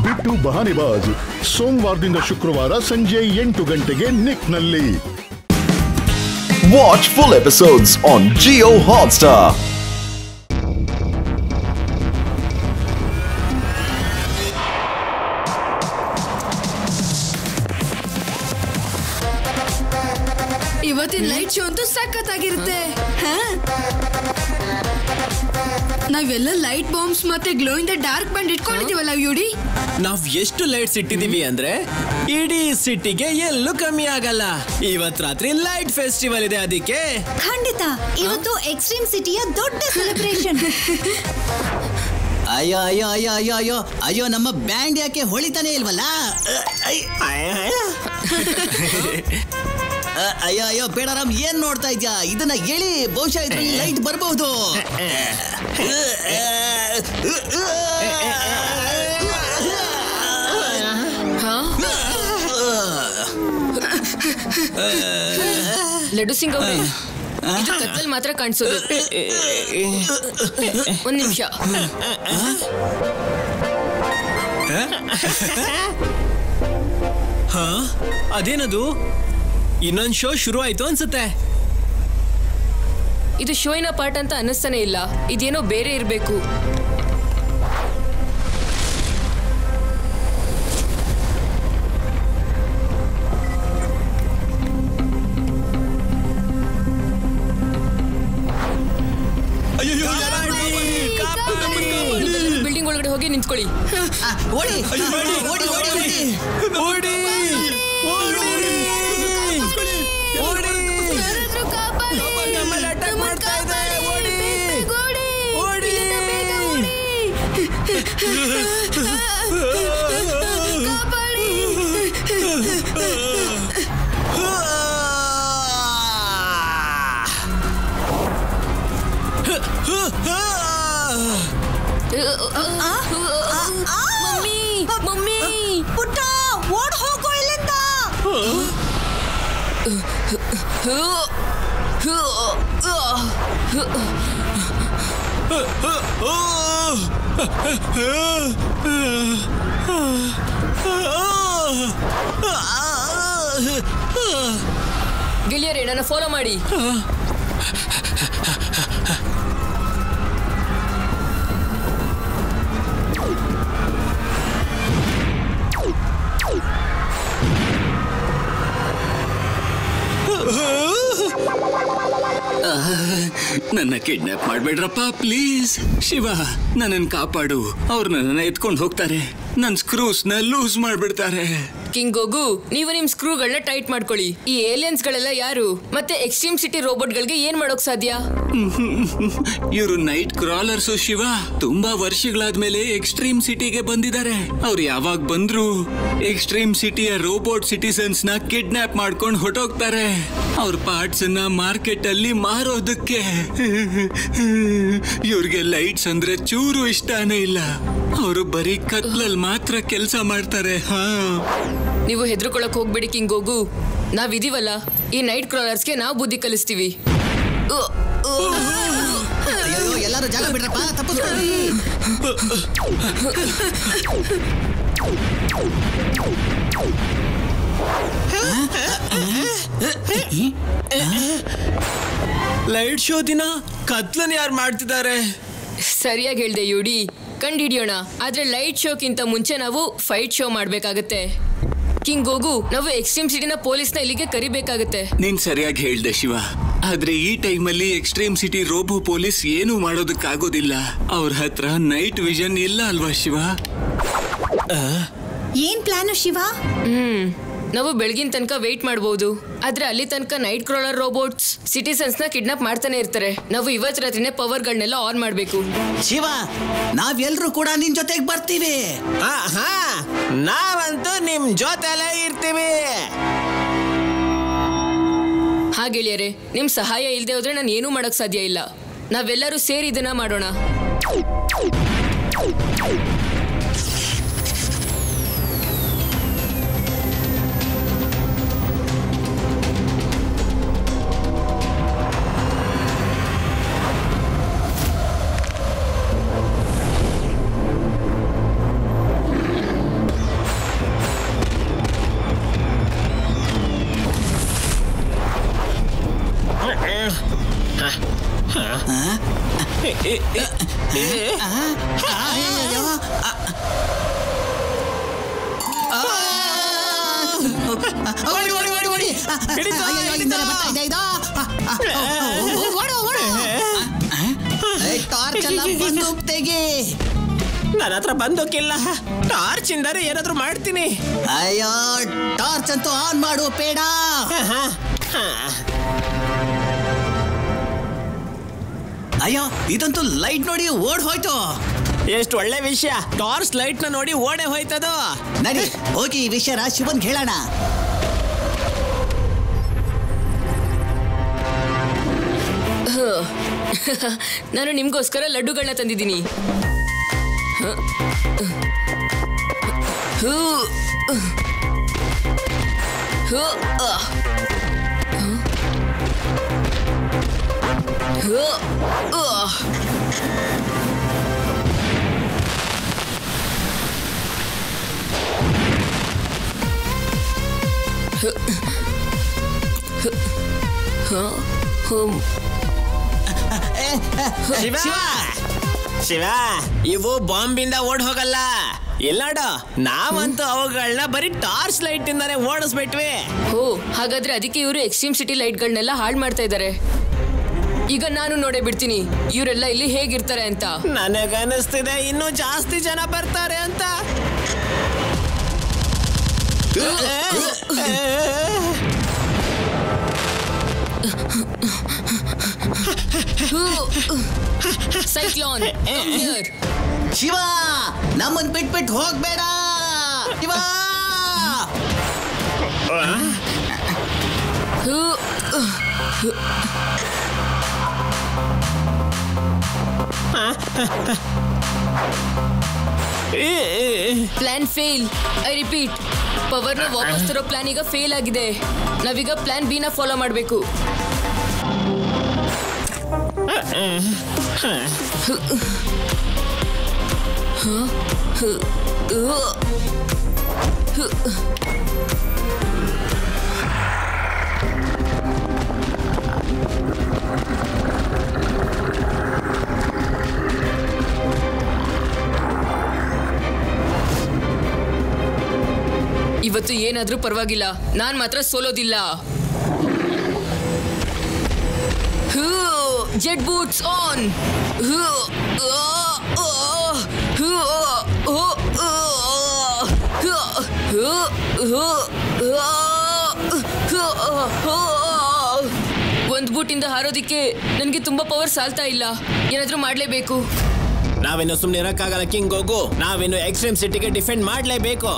ಬಿಟ್ಟು ಬಹಾನಿಬಾಜ್ ಸೋಮವಾರದಿಂದ ಶುಕ್ರವಾರ ಸಂಜೆ 8 ಗಂಟೆಗೆ ನಿಕ್ನಲ್ಲಿ. Watch full episodes on Jio Hotstar. ಇವತ್ತಿನ ಲೈಟ್ ಶೋ ಅಂತೂ ಸಖತ್ತಾಗಿರುತ್ತೆ. ನಾವೆಲ್ಲ ಲೈಟ್ ಬಾಂಬ್ಸ್ ಮತ್ತೆ glow in the dark band ಇಟ್ಕೊಂಡಿದೀವಲ್ಲ ಯುಡಿ. ನಾವ್ ಎಷ್ಟು ಲೈಟ್ಸ್ ಇಟ್ಟಿದೀವಿ ಅಂದ್ರೆ ಇಡೀ ಸಿಟಿಗೆ ಎಲ್ಲೂ ಕಮ್ಮಿ ಆಗಲ್ಲ. ಇವತ್ ರಾತ್ರಿ ಲೈಟ್ ಫೆಸ್ಟಿವಲ್ ಇದೆ, ಅದಕ್ಕೆ ಖಂಡಿತ ಇವತ್ತು ಎಕ್ಸ್ಟ್ರೀಮ್ ಸಿಟಿಯ ದೊಡ್ಡ ಸೆಲೆಬ್ರೇಷನ್. ಅಯ್ಯೋ ಅಯ್ಯೋ ಅಯ್ಯೋ ಅಯ್ಯೋ ಅಯ್ಯೋ ಅಯ್ಯೋ, ನಮ್ಮ ಬ್ಯಾಂಡ್ ಯಾಕೆ ಹೊಳಿತಾನೆ ಇಲ್ವಲ್ಲ? ಅಯ್ಯೋ ಅಯ್ಯೋ ಬೇಡರಾಮ್, ಏನ್ ನೋಡ್ತಾ ಇದ್ಯಾ? ಇದನ್ನ ಎಳಿ, ಬಹುಶಃ ಇದ್ರಲ್ಲಿ ಲೈಟ್ ಬರಬಹುದು. ಲಡ್ಡು ಸಿಂಗ್ ಅವರೇ, ಇದು ಕತ್ತಲ್ ಮಾತ್ರ ಕಾಣಿಸೋದು. ಒಂದ್ ನಿಮಿಷ. ಅದೇನದು? ಇನ್ನೊಂದು ಶೋ ಶುರು ಆಯ್ತು ಅನ್ಸುತ್ತೆ. ಇದು ಶೋಯಿನ ಪಾರ್ಟ್ ಅಂತ ಅನ್ನಿಸ್ತಾನೆ ಇಲ್ಲ. ಇದೇನೋ ಬೇರೆ ಇರಬೇಕು. ಬಿಲ್ಡಿಂಗ್ ಒಳಗಡೆ ಹೋಗಿ ನಿಂತ್ಕೊಳ್ಳಿ. ಓಡಿ ಓಡಿ ಓಡಿ ಓಡಿ ಮಮ್ಮಿ ಪುಟ್ಟ, ಓಡ್ ಹೋಗೋ ಇಲ್ಲಿಂದ. ಗೆಳೆಯರೇ, ನನ್ನ ಫಾಲೋ ಮಾಡಿ. ನನ್ನ ಕಿಡ್ನಾಪ್ ಮಾಡ್ಬೇಡ್ರಪ್ಪ ಪ್ಲೀಸ್. ಶಿವ, ನನ್ನನ್ನು ಕಾಪಾಡು. ಅವ್ರು ನನ್ನನ್ನು ಎತ್ಕೊಂಡು ಹೋಗ್ತಾರೆ. ನನ್ನ ಸ್ಕ್ರೂಸ್ನ ಲೂಸ್ ಮಾಡ್ಬಿಡ್ತಾರೆ. ಕಿಂಗ್ ಗೋಗು, ನೀವು ನಿಮ್ ಸ್ಕ್ರೂಗಳನ್ನ ಟೈಟ್ ಮಾಡ್ಕೊಳ್ಳಿ. ಈ ಏಲಿಯನ್ಸ್ ಗಳೆಲ್ಲ ಯಾರು? ಮತ್ತೆ ಎಕ್ಸ್ಟ್ರೀಮ್ ಸಿಟಿ ರೋಬೋಟ್ ಗಳಿಗೆ ಏನ್ ಮಾಡೋಕ್ ಸಾಧ್ಯ? ಇವರು ನೈಟ್ ಕ್ರಾಲರ್ಸ್ ಶಿವ. ತುಂಬಾ ವರ್ಷಗಳಾದ್ಮೇಲೆ ಎಕ್ಸ್ಟ್ರೀಮ್ ಸಿಟಿಗೆ ಬಂದಿದ್ದಾರೆ. ಅವ್ರು ಯಾವಾಗ ಬಂದ್ರು ಎಕ್ಸ್ಟ್ರೀಮ್ ಸಿಟಿಯ ರೋಬೋಟ್ ಸಿಟಿಸನ್ಸ್ ನ ಕಿಡ್ನಾಪ್ ಮಾಡ್ಕೊಂಡು ಹೊಟ್ಟೋಗ್ತಾರೆ. ಅವ್ರ ಪಾರ್ಟ್ಸ್ ನ ಮಾರ್ಕೆಟ್ ಅಲ್ಲಿ ಮಾರೋದಕ್ಕೆ. ಇವ್ರಿಗೆ ಲೈಟ್ಸ್ ಅಂದ್ರೆ ಚೂರು ಇಷ್ಟನೇ ಇಲ್ಲ. ಅವರು ಬರೀ ಕತ್ಲಲ್ಲಿ ಮಾತ್ರ ಕೆಲಸ ಮಾಡ್ತಾರೆ. ನೀವು ಹೆದರ್ಕೊಳಕ್ ಹೋಗ್ಬೇಡಿ ಕಿಂಗ್ ಗೋಗು. ನಾವಿದೀವಲ್ಲ, ಈ ನೈಟ್ ಕ್ರಾಲರ್ಸ್ಗೆ ನಾವು ಬುದ್ಧಿ ಕಲಿಸ್ತೀವಿ. ಎಲ್ಲರೂ ಜಾಗ ಬಿಡ್ರಪ್ಪ, ತಪ್ಪಿಸ್ಕೊಳ್ಳಿ. ಲೈಟ್ ಶೋ ದಿನ ಕತ್ಲನ್ ಯಾರು ಮಾಡ್ತಿದ್ದಾರೆ? ಸರಿಯಾಗಿ ಹೇಳ್ದೆ ಯುಡಿ. ಕಂಡಿಡಿಯೋಣ. ಆದ್ರೆ ಲೈಟ್ ಶೋಕ್ಕಿಂತ ಮುಂಚೆ ನಾವು ಫೈಟ್ ಶೋ ಮಾಡ್ಬೇಕಾಗತ್ತೆ. ಕಿಂಗ್ ಗೋಗು, ನಾವು ಎಕ್ಸ್ಟ್ರೀಮ್ ಸಿಟಿನ ಪೊಲೀಸ್ನ ಇಲ್ಲಿಗೆ ಕರಿಬೇಕಾಗತ್ತೆ. ನೀನ್ ಸರಿಯಾಗಿ ಹೇಳ್ದೆ ಶಿವ. ಆದ್ರೆ ಈ ಟೈಮಲ್ಲಿ ಎಕ್ಸ್ಟ್ರೀಮ್ ಸಿಟಿ ರೋಬೋ ಪೊಲೀಸ್ ಏನು ಮಾಡೋದಕ್ಕಾಗೋದಿಲ್ಲ. ಅವ್ರ ಹತ್ರ ನೈಟ್ ವಿಷನ್ ಇಲ್ಲ ಅಲ್ವಾ ಶಿವ? ಏನ್ ಪ್ಲಾನು ಶಿವ? ನಾವು ಬೆಳಗಿನ ತನಕ ವೇಟ್ ಮಾಡಬಹುದು. ಆದ್ರೆ ಅಲ್ಲಿ ತನಕ ನೈಟ್ ಕ್ರಾಲರ್ ರೋಬೋಟ್ಸ್ ಸಿಟಿಸನ್ಸ್ ನ ಕಿಡ್ನಾಪ್ ಮಾಡ್ತಾನೆ ಇರ್ತಾರೆ. ನಾವು ಇವತ್ತು ರಾತ್ರಿನೇ ಪವರ್ ಗಳನ್ನೆಲ್ಲ ಆನ್ ಮಾಡ್ಬೇಕು. ಶಿವ, ನಾವೆಲ್ಲರೂ ಕೂಡ ನಿನ್ ಜೊತೆಗೆ ಬರ್ತೀವಿ. ನಾವಂತೂ ನಿಮ್ ಜೊತೆಲೇ ಇರ್ತೀವಿ. ಗೆಳೆಯರೇ, ನಿಮ್ ಸಹಾಯ ಇಲ್ಲದೆ ಹೋದ್ರೆ ನಾನು ಏನೂ ಮಾಡಕ್ ಸಾಧ್ಯ ಇಲ್ಲ. ನಾವೆಲ್ಲರೂ ಸೇರಿ ಇದನ್ನ ಮಾಡೋಣ. ಟಾರ್ಚ್ ಎಲ್ಲ ಬಂದೂಕ್ ತೆಗಿ. ನನ್ನ ಹತ್ರ ಬಂದೂಕಿಲ್ಲ. ಟಾರ್ಚ್ ಇಂದಾರೆ ಏನಾದ್ರೂ ಮಾಡ್ತೀನಿ. ಅಯ್ಯೋ ಟಾರ್ಚ್ ಅಂತೂ ಆನ್ ಮಾಡು ಬೇಡ. ಅಯ್ಯೋ ಇದಂತೂ ಲೈಟ್ ನೋಡಿ ಓಡ್ ಹೋಯ್ತು. ಎಷ್ಟು ಒಳ್ಳೆ ವಿಷಯ. ಟಾರ್ಚ್ ಲೈಟ್ ನ ನೋಡಿ ಓಡೇ ಹೋಯ್ತದು. ನಡಿ ಹೋಗಿ ಈ ವಿಷಯ ಶಿವನ್ ಹೇಳೋಣ. ನಾನು ನಿಮ್ಗೋಸ್ಕರ ಲಡ್ಡುಗಳನ್ನ ತಂದಿದ್ದೀನಿ. ಶಿವ ಶಿವ, ಇವು ಬಾಂಬಿಂದ ಓಡ್ ಹೋಗಲ್ಲ. ಎಲ್ಲಾಡು, ನಾವಂತೂ ಅವುಗಳನ್ನ ಬರೀ ಟಾರ್ಚ್ ಲೈಟ್ ಇಂದಾನೆ ಓಡಿಸ್ಬಿಟ್ವಿ. ಓ, ಹಾಗಾದ್ರೆ ಅದಕ್ಕೆ ಇವರು ಎಕ್ಸ್ಟ್ರೀಮ್ ಸಿಟಿ ಲೈಟ್ಗಳನ್ನೆಲ್ಲ ಹಾಳು ಮಾಡ್ತಾ ಇದ್ದಾರೆ. ಈಗ ನಾನು ನೋಡೇ ಬಿಡ್ತೀನಿ ಇವರೆಲ್ಲ ಇಲ್ಲಿ ಹೇಗಿರ್ತಾರೆ ಅಂತ. ನನಗನ್ನಿಸ್ತಿದೆ ಇನ್ನೂ ಜಾಸ್ತಿ ಜನ ಬರ್ತಾರೆ ಅಂತ. ಸೈಕ್ಲೋನ್, ಶಿವ ನಮ್ಮನ್ ಬಿಟ್ಬಿಟ್ಟು ಹೋಗ್ಬೇಡ. Shiva plan fail. I repeat, power ನ ವಾಪಸ್ ತರೋ ಪ್ಲಾನ್ ಈಗ ಫೇಲ್ ಆಗಿದೆ. ನಾವೀಗ ಪ್ಲಾನ್ ಬಿ ನ ಫಾಲೋ ಮಾಡಬೇಕು. ಇವತ್ತು ಏನಾದ್ರೂ ಪರವಾಗಿಲ್ಲ, ನಾನ್ ಮಾತ್ರ ಸೋಲೋದಿಲ್ಲ. Jet boots on. ಒಂದ್ ಬೂಟಿಂದ ಹಾರೋದಿಕ್ಕೆ ನನ್ಗೆ ತುಂಬಾ ಪವರ್ ಸಾಲ್ತಾ ಇಲ್ಲ. ಏನಾದ್ರೂ ಮಾಡ್ಲೇಬೇಕು. ನಾವಿನ್ನು ಸುಮ್ನೆ ಇರಕ್ಕಾಗಲ್ಲ ಕಿಂಗ್ ಗೋಗು. ನಾವಿನ್ನು ಎಕ್ಸ್ಟ್ರೀಮ್ ಸಿಟಿಗೆ ಡಿಫೆಂಡ್ ಮಾಡ್ಲೇಬೇಕು.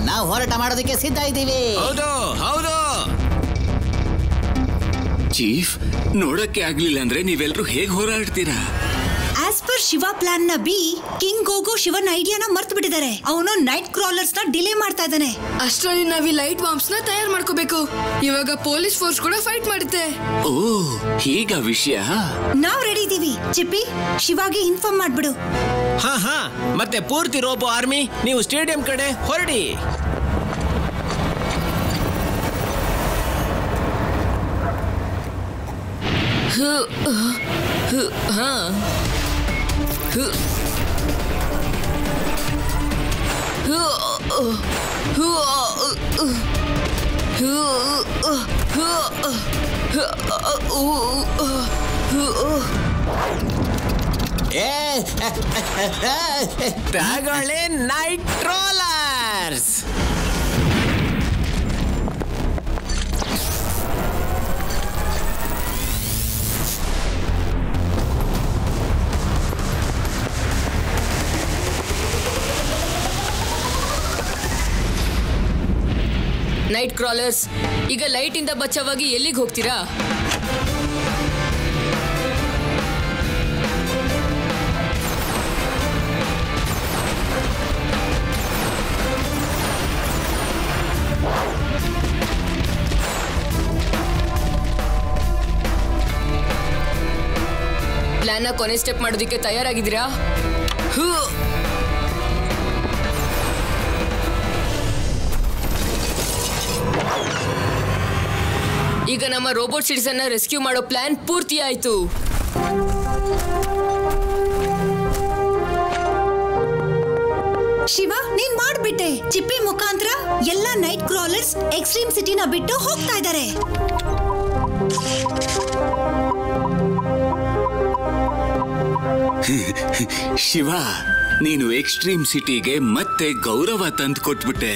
ನಾವು ಹೋರಾಟ ಮಾಡೋದಕ್ಕೆ ಸಿದ್ಧ ಇದ್ದೀವಿ. ಹೌದು ಹೌದು. ಚೀಫ್, ನೋಡಕ್ಕೆ ಆಗ್ಲಿಲ್ಲ ಅಂದ್ರೆ ನೀವೆಲ್ರೂ ಹೇಗ್ ಹೋರಾಡ್ತೀರಾ? ಆಸ್ ಪರ್ ಶಿವ ಪ್ಲಾನ್ ನ ಬಿ, ಕಿಂಗ್ ಗೋಗೋ ಶಿವನ್ ಐಡಿಯಾನ ಮರ್ತು ಬಿಟ್ಟಿದ್ದಾರೆ. ಅವನು ನೈಟ್ ಕ್ರಾಲರ್ಸ್ ನ ಡಿಲೇ ಮಾಡ್ತಾ ಇದ್ದಾನೆ. ಅಷ್ಟರಲ್ಲಿ ನಾವ್ ಈ ಲೈಟ್ ಬಾಂಬ್ಸ್ ನ ತಯಾರು ಮಾಡ್ಕೋಬೇಕು. ಇವಾಗ ಪೊಲೀಸ್ ಫೋರ್ಸ್ ಕೂಡ ಫೈಟ್ ಮಾಡುತ್ತೆ. ಓ, ಹೀಗ ವಿಷಯ. ನಾವ್ ರೆಡಿ ಇದೀವಿ. ಚಿಪ್ಪಿ, ಶಿವಾಗೆ ಇನ್ಫಾರ್ಮ್ ಮಾಡ್ಬಿಡು. ಹಾ, ಮತ್ತೆ ಪೂರ್ತಿ ರೋಬೋ ಆರ್ಮಿ ನೀವು ಸ್ಟೇಡಿಯಂ ಕಡೆ ಹೊರಡಿ. ತಗೊಳ್ಳಿ ನೈಟ್ ಟ್ರೋಲರ್ಸ್. ನೈಟ್ ಕ್ರಾಲರ್ಸ್, ಈಗ ಲೈಟ್ ಇಂದ ಬಚಾವಾಗಿ ಎಲ್ಲಿಗೆ ಹೋಗ್ತೀರಾ? ಪ್ಲಾನ್ ನ ಕೊನೆ ಸ್ಟೆಪ್ ಮಾಡೋದಕ್ಕೆ ತಯಾರಾಗಿದ್ದೀರಾ? ಈಗ ನಮ್ಮ ರೋಬೋಟ್ ಸಿಟಿಸನ್ನ ರೆಸ್ಕ್ಯೂ ಮಾಡೋ ಪ್ಲಾನ್ ಪೂರ್ತಿ ಆಯ್ತು. ಶಿವ, ನೀನ್ ಮಾಡ್ಬಿಟ್ಟೆ. ಚಿಪ್ಪಿ ಮುಖಾಂತರ ಎಲ್ಲಾ ನೈಟ್ ಕ್ರಾಲರ್ಸ್ ಎಕ್ಸ್ಟ್ರೀಮ್ ಸಿಟಿನ ಬಿಟ್ಟು ಹೋಗ್ತಾ ಇದ್ದಾರೆ. ಶಿವ, ನೀನು ಎಕ್ಸ್ಟ್ರೀಮ್ ಸಿಟಿಗೆ ಮತ್ತೆ ಗೌರವ ತಂದು ಕೊಟ್ಬಿಟ್ಟೆ.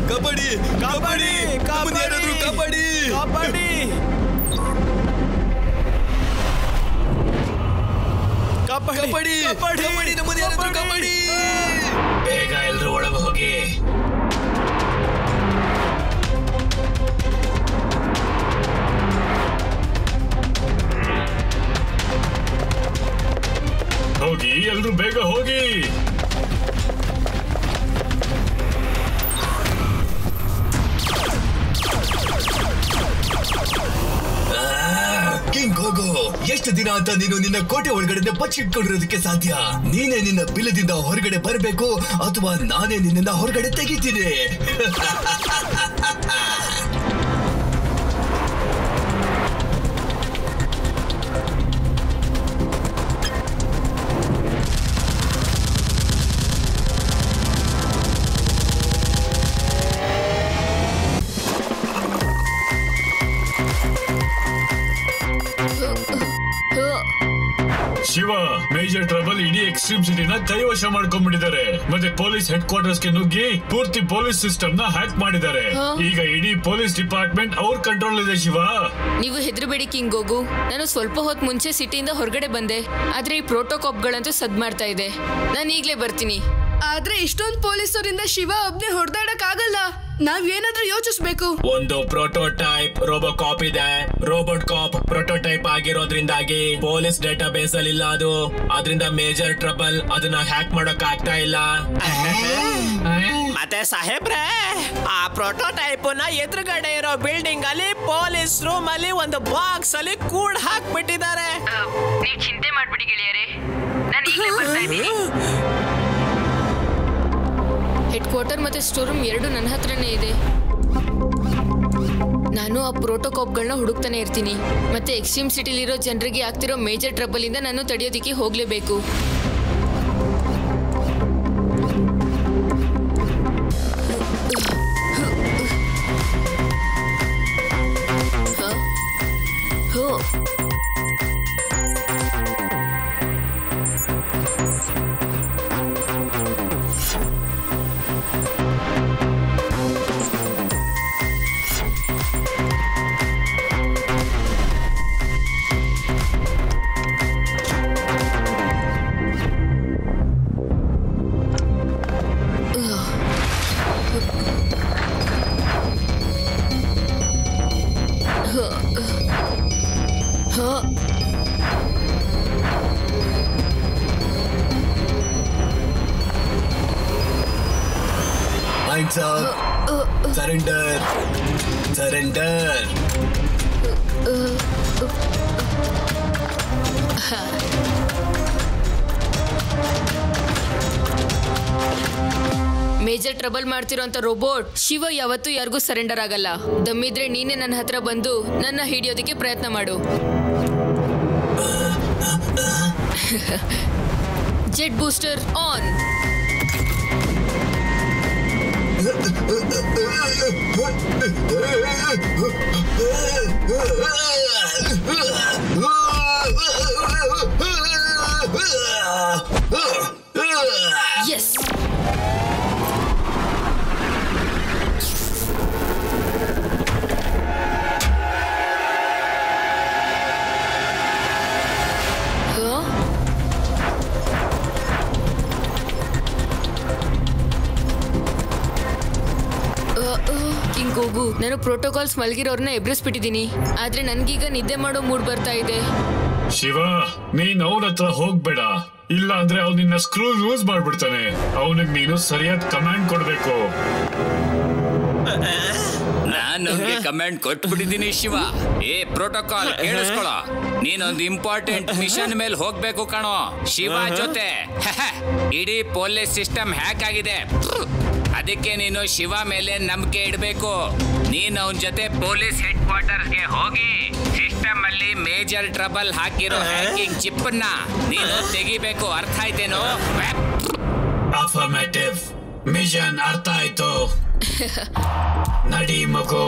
ಕಬಡ್ಡಿ ಕಬಡ್ಡಿ ಕಬಡ್ಡಿ ಕಬಡ್ಡಿ ಕಬಡ್ಡಿ ಕಬಡ್ಡಿ ಕಬಡ್ಡಿ ನಮ್ಮದು ಯಾರಾದ್ರೂ ಕಬಡ್ಡಿ. ಬೇಗ ಎಲ್ರು ಒಳಗೆ ಹೋಗಿ. ಹೋಗಿ ಎಲ್ರು ಬೇಗ ಹೋಗಿ. ಕಿಂಗ್ ಗೋಗೋ, ಎಷ್ಟು ದಿನ ಅಂತ ನೀನು ನಿನ್ನ ಕೋಟೆ ಒಳಗಡೆ ಬಚ್ಚಿಟ್ಕೊಂಡಿರೋದಕ್ಕೆ ಸಾಧ್ಯ? ನೀನೇ ನಿನ್ನ ಬಿಲದಿಂದ ಹೊರಗಡೆ ಬರಬೇಕು ಅಥವಾ ನಾನೇ ನಿನ್ನ ಹೊರಗಡೆ ತೆಗಿತೀನಿ. ಶಿವ, ಮೇಜರ್ ಟ್ರಬಲ್ ಇಡೀ ಎಕ್ಸ್ಟ್ರೀಮ್ ಸಿಟಿನ ಕೈವಶ ಮಾಡ್ಕೊಂಡ್ಬಿಟ್ಟಿದ್ದಾರೆ. ಮತ್ತೆ ಪೊಲೀಸ್ ಹೆಡ್ ಕ್ವಾರ್ಟರ್ಸ್ ಗೆ ನುಗ್ಗಿ ಪೂರ್ತಿ ಪೊಲೀಸ್ ಸಿಸ್ಟಮ್ ನ ಹ್ಯಾಕ್ ಮಾಡಿದ್ದಾರೆ. ಈಗ ಇಡೀ ಪೊಲೀಸ್ ಡಿಪಾರ್ಟ್ಮೆಂಟ್ ಅವ್ರ ಕಂಟ್ರೋಲ್ ಇದೆ. ಶಿವ, ನೀವು ಹೆದರಬೇಡಿ ಕಿಂಗ್ ಗೋಗು. ನಾನು ಸ್ವಲ್ಪ ಹೊತ್ತು ಮುಂಚೆ ಸಿಟಿಯಿಂದ ಹೊರಗಡೆ ಬಂದೆ, ಆದ್ರೆ ಈ ಪ್ರೋಟೋಕಾಪ್ಗಳಂತೂ ಸದ್ ಮಾಡ್ತಾ ಇದೆ. ನಾನು ಈಗ್ಲೇ ಬರ್ತೀನಿ. ಆದ್ರೆ ಇಷ್ಟೊಂದು ಪೊಲೀಸರಿಂದ ಶಿವ ಒಬ್ನೇ ಹೊಡೆದಾಡಕ್ ಆಗಲ್ಲ. ನಾವೇನಾದ್ರೂ ಯೋಚಿಸ್ಬೇಕು. ಒಂದು ಪ್ರೋಟೋಟೈಪ್ ರೋಬೋಕಾಪ್ ಇದೆ. ರೋಬೋಟ್ ಕಾಪ್ ಪ್ರೋಟೋಟೈಪ್ ಆಗಿರೋದ್ರಿಂದಾಗಿ ಪೊಲೀಸ್ ಡೇಟಾ ಬೇಸ್ ಅಲ್ಲಿ ಇಲ್ಲ ಅದು. ಅದರಿಂದ ಮೇಜರ್ ಟ್ರಬಲ್ ಅದನ್ನ ಹ್ಯಾಕ್ ಮಾಡಕ್ ಆಗ್ತಾ ಇಲ್ಲ. ಮತ್ತೆ ಸಾಹೇಬ್ರೆ, ಆ ಪ್ರೋಟೋಟೈಪ್ ನ ಎದುರುಗಡೆ ಇರೋ ಬಿಲ್ಡಿಂಗ್ ಅಲ್ಲಿ ಪೊಲೀಸ್ ರೂಮ್ ಅಲ್ಲಿ ಒಂದು ಬಾಕ್ಸ್ ಅಲ್ಲಿ ಕೂಡ್ ಹಾಕ್ಬಿಟ್ಟಿದ್ದಾರೆ. ನೀವು ಚಿಂತೆ ಮಾಡ್ಬಿಡಿ ಗೆಳೆಯರೇ, ನಾನು ಈಗಲೇ ಬರ್ತಾ ಇದ್ದೀನಿ. ಹೆಡ್ ಕ್ವಾರ್ಟರ್ ಮತ್ತೆ ಸ್ಟೋರ್ ರೂಮ್ ಎರಡು ನನ್ನ ಹತ್ರನೇ ಇದೆ. ನಾನು ಆ ಪ್ರೋಟೋಕಾಪ್ಗಳನ್ನ ಹುಡುಕ್ತಾನೆ ಇರ್ತೀನಿ. ಮತ್ತೆ ಎಕ್ಸ್ಟ್ರೀಮ್ ಸಿಟಿಲಿರೋ ಜನರಿಗೆ ಆಗ್ತಿರೋ ಮೇಜರ್ ಟ್ರಬಲ್ ಇಂದ ನಾನು ತಡೆಯೋದಿಕ್ಕೆ ಹೋಗ್ಲೇಬೇಕು. Surrender surrender. ಮೇಜರ್ ಟ್ರಬಲ್ ಮಾಡ್ತಿರೋಂತ ರೋಬೋಟ್ ಶಿವ ಯಾವತ್ತೂ ಯಾರಿಗೂ ಸರೆಂಡರ್ ಆಗಲ್ಲ. ದಮ್ಮಿದ್ರೆ ನೀನೇ ನನ್ನ ಹತ್ರ ಬಂದು ನನ್ನ ಹಿಡಿಯೋದಕ್ಕೆ ಪ್ರಯತ್ನ ಮಾಡು. Jet booster on. Yes. King ಗೋಗು, ನಾನು ಪ್ರೋಟೋಕಾಲ್ಸ್ ಮಲಗಿರೋರ್ನ ಎಬ್ರಿಸ್ಬಿಟ್ಟಿದ್ದೀನಿ. ಆದ್ರೆ ನನ್ಗೀಗ ನಿದ್ದೆ ಮಾಡೋ ಮೂಡ್ ಬರ್ತಾ ಇದೆ. ಶಿವ, ನೀನ್ ಅವನ ಹತ್ರ ಹೋಗ್ಬೇಡ. ಇಲ್ಲ ಅಂದ್ರೆ ಅವ್ನು ನಿನ್ನ ಸ್ಕ್ರೂ ಲೂಸ್ ಮಾಡ್ಬಿಡ್ತಾನೆ. ಅವನಿಗೆ ನೀನು ಸರಿಯಾದ ಕಮಾಂಡ್ ಕೊಡ್ಬೇಕು. ನಾನು ಅವ್ನಿಗೆ ಕಮೆಂಟ್ ಕೊಟ್ಬಿಟ್ಟಿದ್ದೀನಿ ಶಿವ. ಏ ಪ್ರೋಟೋಕಾಲ್ ಕೇಳಿಸ್ಕೊಳ್ಳೋ, ನೀನೊಂದು ಇಂಪಾರ್ಟೆಂಟ್ ಮಿಷನ್ ಮೇಲೆ ಹೋಗ್ಬೇಕು ಕಣೋ ಶಿವ ಜೊತೆ. ಇಡೀ ಪೊಲೀಸ್ ಸಿಸ್ಟಮ್ ಹ್ಯಾಕ್ ಆಗಿದೆ, ಅದಕ್ಕೆ ನೀನು ಶಿವ ಮೇಲೆ ನಂಬಿಕೆ ಇಡಬೇಕು. ನೀನು ಅವನ ಜೊತೆ ಪೊಲೀಸ್ ಹೆಡ್ ಕ್ವಾರ್ಟರ್ಸ್ಗೆ ಹೋಗಿ ಸಿಸ್ಟಮ್ ಅಲ್ಲಿ ಮೇಜರ್ ಟ್ರಬಲ್ ಹಾಕಿರೋ ಹ್ಯಾಕಿಂಗ್ ಚಿಪ್ ನ ನೀನು ತೆಗಿಬೇಕು. ಅರ್ಥ ಆಯ್ತೇನೋ? ಅಫರ್ಮೇಟಿವ್. ಮಿಷನ್ ಅರ್ಥ ಆಯ್ತು. ನಡಿ ಮಗು.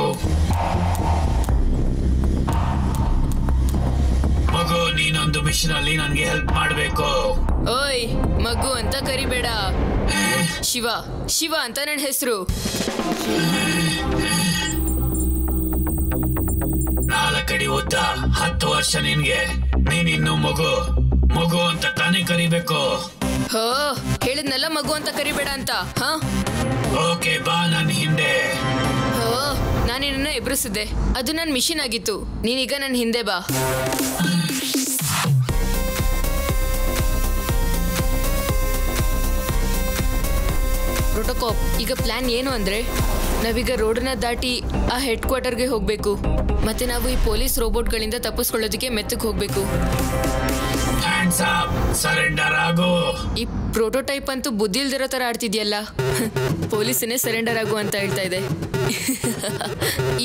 ಮಗು, ನೀನೊಂದು ಮಿಷನ್ ಅಲ್ಲಿ ನನ್ಗೆ ಹೆಲ್ಪ್ ಮಾಡ್ಬೇಕು. ಓಯ್, ಮಗು ಅಂತ ಕರಿಬೇಡ. ಶಿವ ಶಿವ ಅಂತ ನನ್ನ ಹೆಸರು. 4 ಅಡಿ ಉದ್ದ, 10 ವರ್ಷ ನಿನ್ಗೆ. ನೀನಿನ್ನು ಮಗು ಮಗು ಅಂತ ತಾನೇ ಕರಿಬೇಕು. ಹೋ, ಹೇಳಿದ್ನಲ್ಲ ಮಗು ಅಂತ ಕರಿಬೇಡ ಅಂತ. ಹಾ, ಓಕೆ, ಬಾ ನನ್ನ ಹಿಂದೆ. ಹೋ, ನಾನಿನ್ನ ಎಬ್ರಿಸಿದ್ದೆ, ಅದು ನನ್ನ ಮಿಷನ್ ಆಗಿತ್ತು. ನೀನೀಗ ನನ್ನ ಹಿಂದೆ ಬಾ. ಪ್ರೋಟೋಕಾಪ್, ಈಗ ಪ್ಲಾನ್ ಏನು ಅಂದ್ರೆ ನಾವೀಗ ರೋಡನ್ನ ದಾಟಿ ಆ ಹೆಡ್ ಕ್ವಾರ್ಟರ್ಗೆ ಹೋಗ್ಬೇಕು. ಮತ್ತೆ ನಾವು ಈ ಪೊಲೀಸ್ ರೋಬೋಟ್ಗಳಿಂದ ತಪ್ಪಿಸ್ಕೊಳ್ಳೋದಕ್ಕೆ ಮೆತ್ತಕ್ಕೆ ಹೋಗ್ಬೇಕು. ಸರೆಂಡರ್ ಆಗು. ಈ ಪ್ರೋಟೋಟೈಪ್ ಅಂತೂ ಬುದ್ಧಿ ಇಲ್ದಿರೋ ತರ ಆಡ್ತಿದ್ಯಲ್ಲ. ಪೊಲೀಸನ್ನೇ ಸರೆಂಡರ್ ಆಗು ಅಂತ ಹೇಳ್ತಾ ಇದೆ.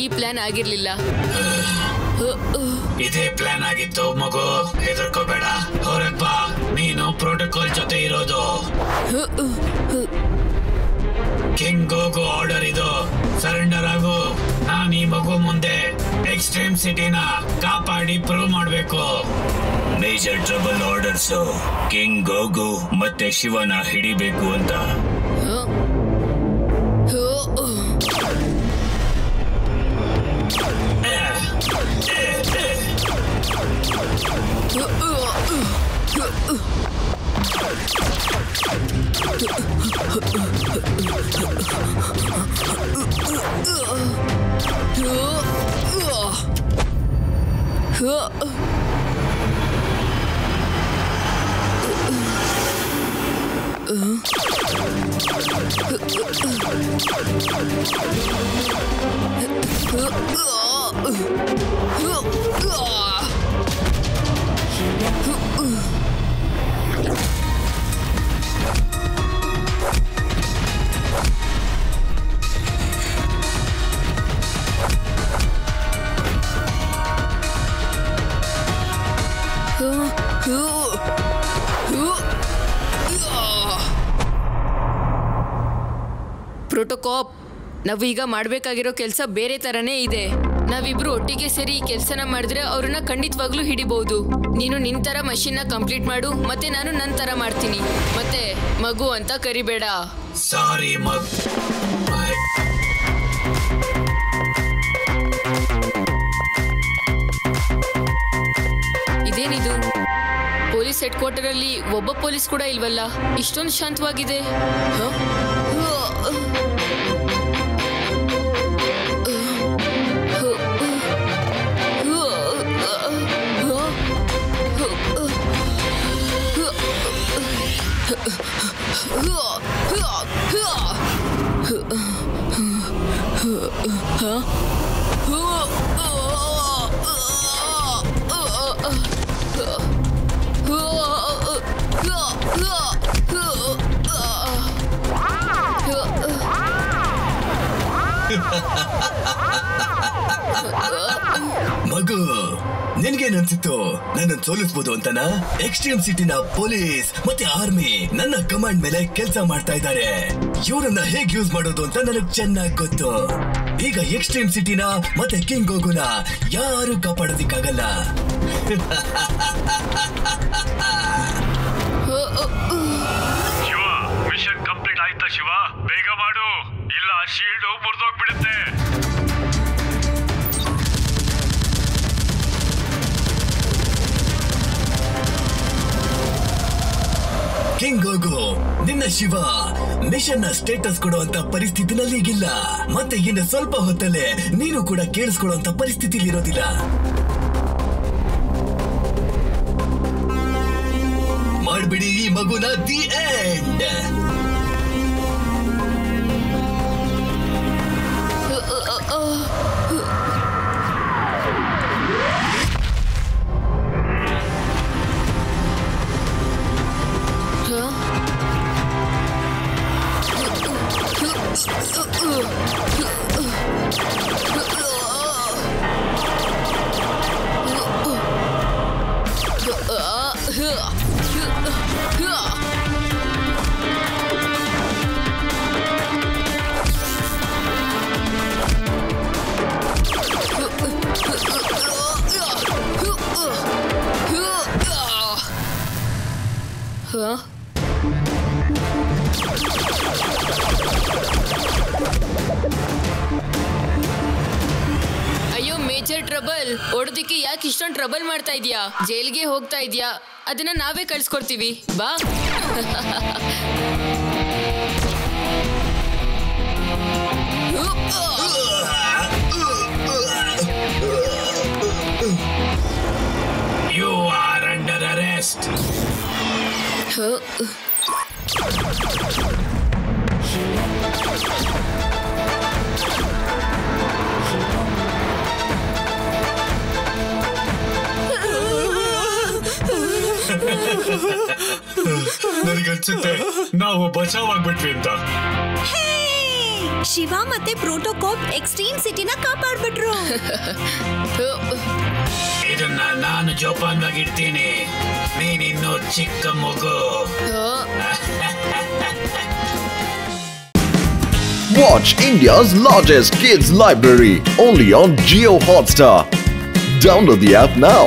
ಈ ಪ್ಲಾನ್ ಆಗಿರ್ಲಿಲ್ಲ. ಇದೇ ಪ್ಲಾನ್ ಆಗಿತ್ತು ಮಗು. ಹೆದರ್ಕೋಬೇಡ, ಹೊರಗ್ ಬಾ. ನೀನು ಪ್ರೋಟೋಕಾಲ್ ಜೊತೆ ಇರೋದು. ಕಿಂಗ್ ಗೋಗು ಆರ್ಡರ್ ಇದು. ಸರೆಂಡರ್ ಆಗು. ನಾನು ಈ ಮಗು ಮುಂದೆ ಎಕ್ಸ್ಟ್ರೀಮ್ ಸಿಟಿನ ಕಾಪಾಡಿ ಪ್ರೂವ್ ಮಾಡ್ಬೇಕು. Major trouble orders. ಕಿಂಗ್ ಗೋಗು ಮತ್ತೆ ಶಿವನ ಹಿಡಿಬೇಕು ಅಂತ. ಪ್ರೋಟೋಕಾಪ್, ನಾವು ಈಗ ಮಾಡ್ಬೇಕಾಗಿರೋ ಕೆಲಸ ಬೇರೆ ತರನೇ ಇದೆ. ನಾವಿಬ್ರು ಒಟ್ಟಿಗೆ ಸೇರಿ ಈ ಕೆಲಸನ ಮಾಡಿದ್ರೆ ಅವ್ರನ್ನ ಖಂಡಿತವಾಗ್ಲೂ ಹಿಡಿಬಹುದು. ನೀನು ನಿನ್ ತರ ಮಷೀನ್ ನ ಕಂಪ್ಲೀಟ್ ಮಾಡು, ಮತ್ತೆ ನಾನು ನನ್ನ ತರ ಮಾಡ್ತೀನಿ. ಮತ್ತೆ ಮಗು ಅಂತ ಕರಿಬೇಡ. ಸಾರಿ ಇದೇನಿದು? ಪೊಲೀಸ್ ಹೆಡ್ ಕ್ವಾರ್ಟರ್ ಅಲ್ಲಿ ಒಬ್ಬ ಪೊಲೀಸ್ ಕೂಡ ಇಲ್ವಲ್ಲ. ಇಷ್ಟೊಂದು ಶಾಂತವಾಗಿದೆ. ಮಗು, ನಿನ್ಗೇನನ್ಸಿತ್ತು ನನ್ನ ಸೋಲಿಸ್ಬೋದು ಅಂತನಾ? ಎಕ್ಸ್ಟ್ರೀಮ್ ಸಿಟಿನ ಪೊಲೀಸ್ ಮತ್ತೆ ಆರ್ಮಿ ನನ್ನ ಕಮಾಂಡ್ ಮೇಲೆ ಕೆಲಸ ಮಾಡ್ತಾ ಇದ್ದಾರೆ. ಇವರನ್ನ ಹೇಗ್ ಯೂಸ್ ಮಾಡೋದು ಅಂತ ನನಗ್ ಚೆನ್ನಾಗಿ ಗೊತ್ತು. ಈಗ ಎಕ್ಸ್ಟ್ರೀಮ್ ಸಿಟಿನ ಮತ್ತೆ ಕಿಂಗ್ ಗೋಗುನ ಯಾರು ಕಾಪಾಡೋದಿಕ್ಕಾಗಲ್ಲ. ಶಿವ, ಮಿಷನ್ ಕಂಪ್ಲೀಟ್ ಆಯ್ತಾ ಶಿವ? ಬೇಗ ಮಾಡು, ಇಲ್ಲ ಶೀಲ್ಡ್ ಮುರಿದೋಗ್ಬಿಡುತ್ತೆ. ಕಿಂಗ್ ಗೋಗು, ನಿನ್ನ ಶಿವ ಮಿಷನ್ ನ ಸ್ಟೇಟಸ್ ಕೊಡುವಂತ ಪರಿಸ್ಥಿತಿನಲ್ಲಿ ಈಗಿಲ್ಲ. ಮತ್ತೆ ಇನ್ನು ಸ್ವಲ್ಪ ಹೊತ್ತಲ್ಲೇ ನೀನು ಕೂಡ ಕೇಳಿಸ್ಕೊಳ್ಳುವಂತ ಪರಿಸ್ಥಿತಿಲಿ ಇರೋದಿಲ್ಲ. ಮಾಡ್ಬಿಡಿ ಈ ಮಗುನ ದಿ ಎಂಡ್. ಟ್ರಬಲ್, ಓಡೋದಿಕ್ಕೆ ಯಾಕೆ ಇಷ್ಟೊಂದು ಟ್ರಬಲ್ ಮಾಡ್ತಾ ಇದೀಯಾ? ಜೈಲ್ಗೆ ಹೋಗ್ತಾ ಇದೀಯಾ? ಅದನ್ನ ನಾವೇ ಕಳ್ಸ್ಕೊಡ್ತೀವಿ, ಬಾ. You are under arrest. ನನಗನ್ಸುತ್ತೆ ನಾವು ಬಚಾವಾಗ್ಬಿಟ್ವಿ ಅಂತ. ಶಿವ ಮತ್ತೆ ಪ್ರೋಟೋಕಾಪ್ ಎಕ್ಸ್ಟ್ರೀಮ್ ಸಿಟಿನ ಕಾಪಾಡ್ಬಿಟ್ರು. ಇದನ್ನ ನಾನು ಜೋಪಾನವಾಗಿಡ್ತೀನಿ. ನೀನಿನ್ನೂ ಚಿಕ್ಕ ಮಗು. Watch India's largest kids library only on Jio Hotstar. Download the app now.